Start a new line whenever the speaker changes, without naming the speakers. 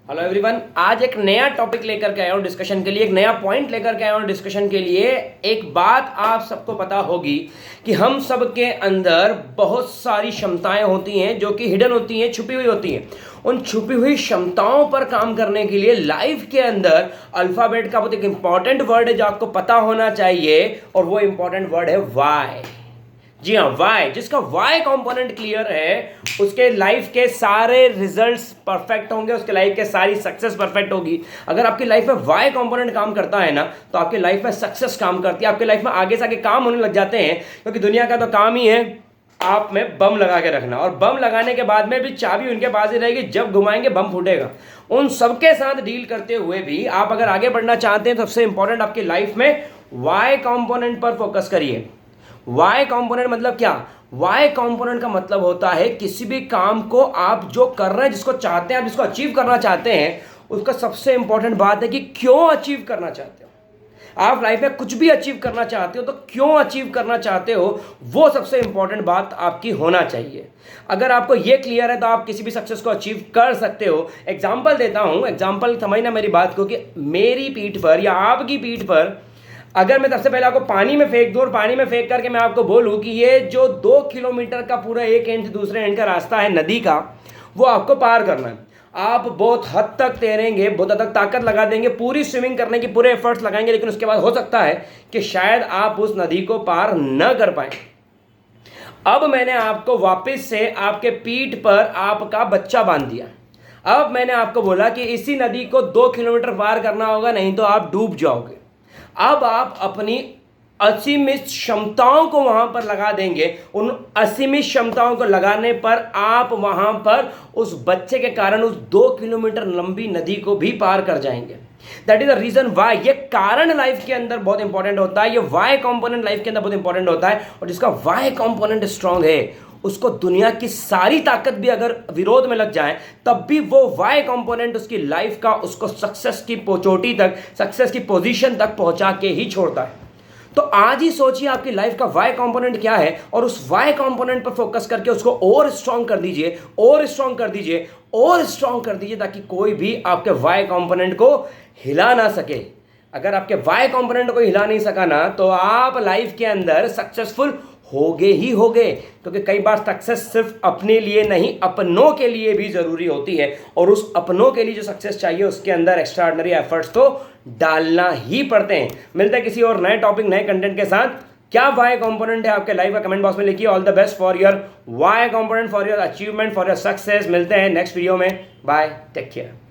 Hello everyone, आज एक नया टॉपिक लेकर के आया हूँ डिस्कशन के लिए, एक नया पॉइंट लेकर के आया हूँ डिस्कशन के लिए। एक बात आप सबको पता होगी कि हम सब के अंदर बहुत सारी क्षमताएं होती हैं जो कि हिडन होती हैं, छुपी हुई होती हैं। उन छुपी हुई क्षमताओं पर काम करने के लिए लाइफ के अंदर अल्फ़ाबेट का बहुत एक इंपॉर्टेंट वर्ड है जो आपको पता होना चाहिए, और वो इंपॉर्टेंट वर्ड है वाई। जी हाँ, वाई। जिसका वाई कंपोनेंट क्लियर है उसके लाइफ के सारे रिजल्ट्स परफेक्ट होंगे, उसके लाइफ के सारी सक्सेस परफेक्ट होगी। अगर आपकी लाइफ में वाई कंपोनेंट काम करता है ना, तो आपकी लाइफ में सक्सेस काम करती है, आपकी लाइफ में आगे से आगे काम होने लग जाते हैं। क्योंकि दुनिया का तो काम ही है आप में बम लगा के रखना, और बम लगाने के बाद में भी चाबी उनके पास ही रहेगी, जब घुमाएंगे बम फूटेगा। उन सबके साथ डील करते हुए भी आप अगर आगे बढ़ना चाहते हैं तो सबसे इंपॉर्टेंट आपकी लाइफ में वाई कंपोनेंट पर फोकस करिए। वाई कंपोनेंट मतलब क्या? वाई कंपोनेंट का मतलब होता है किसी भी काम को आप जो कर रहे हैं, जिसको चाहते हैं, आप जिसको अचीव करना चाहते हैं, उसका सबसे इंपॉर्टेंट बात है कि क्यों अचीव करना चाहते हो। आप लाइफ में कुछ भी अचीव करना चाहते हो तो क्यों अचीव करना चाहते हो, वो सबसे इंपॉर्टेंट बात आपकी होना चाहिए। अगर आपको ये क्लियर है तो आप किसी भी सक्सेस को अचीव कर सकते हो। एग्जाम्पल देता हूं, एग्जाम्पल समझना मेरी बात को, कि मेरी पीठ पर या आपकी पीठ पर अगर मैं सबसे पहले आपको पानी में फेंक दूं और पानी में फेंक करके मैं आपको बोलूं कि ये जो 2 किलोमीटर का पूरा एक एंड से दूसरे एंड का रास्ता है नदी का, वो आपको पार करना है। आप बहुत हद तक तैरेंगे, बहुत हद तक ताकत लगा देंगे, पूरी स्विमिंग करने की पूरे एफर्ट्स लगाएंगे, लेकिन उसके बाद हो सकता है कि शायद आप उस नदी को पार न कर पाए। अब मैंने आपको वापस से आपके पीठ पर आपका बच्चा बांध दिया। अब मैंने आपको बोला कि इसी नदी को 2 किलोमीटर पार करना होगा, नहीं तो आप डूब जाओगे। अब आप अपनी असीमित क्षमताओं को वहां पर लगा देंगे। उन असीमित क्षमताओं को लगाने पर आप वहां पर उस बच्चे के कारण उस 2 किलोमीटर लंबी नदी को भी पार कर जाएंगे। That is the reason why. ये कारण लाइफ के अंदर बहुत इंपॉर्टेंट होता है, ये वाई कंपोनेंट लाइफ के अंदर बहुत इंपॉर्टेंट होता है। और जिसका वाई कंपोनेंट स्ट्रांग है उसको दुनिया की सारी ताकत भी अगर विरोध में लग जाए तब भी वो वाई कंपोनेंट उसकी लाइफ का उसको सक्सेस की चोटी तक, सक्सेस की पोजीशन तक पहुंचा के ही छोड़ता है। तो आज ही सोचिए आपकी लाइफ का वाई कंपोनेंट क्या है, और उस वाई कंपोनेंट पर फोकस करके उसको और स्ट्रांग कर दीजिए, और स्ट्रांग कर दीजिए, और स्ट्रांग कर दीजिए, ताकि कोई भी आपके वाई कंपोनेंट को हिला ना सके। अगर आपके वाई कंपोनेंट को हिला नहीं सका ना, तो आप लाइफ के अंदर सक्सेसफुल होगे ही होगे। क्योंकि कई बार सक्सेस सिर्फ अपने लिए नहीं, अपनों के लिए भी जरूरी होती है, और उस अपनों के लिए जो सक्सेस चाहिए उसके अंदर एक्स्ट्राऑर्डिनरी एफर्ट्स तो डालना ही पड़ते हैं। मिलते हैं किसी और नए टॉपिक, नए कंटेंट के साथ। क्या वाई कंपोनेंट है आपके लाइफ का, कमेंट बॉक्स में लिखिए। All the best for your Y component, for your achievement, for your success. मिलते हैं नेक्स्ट वीडियो में। Bye, take care.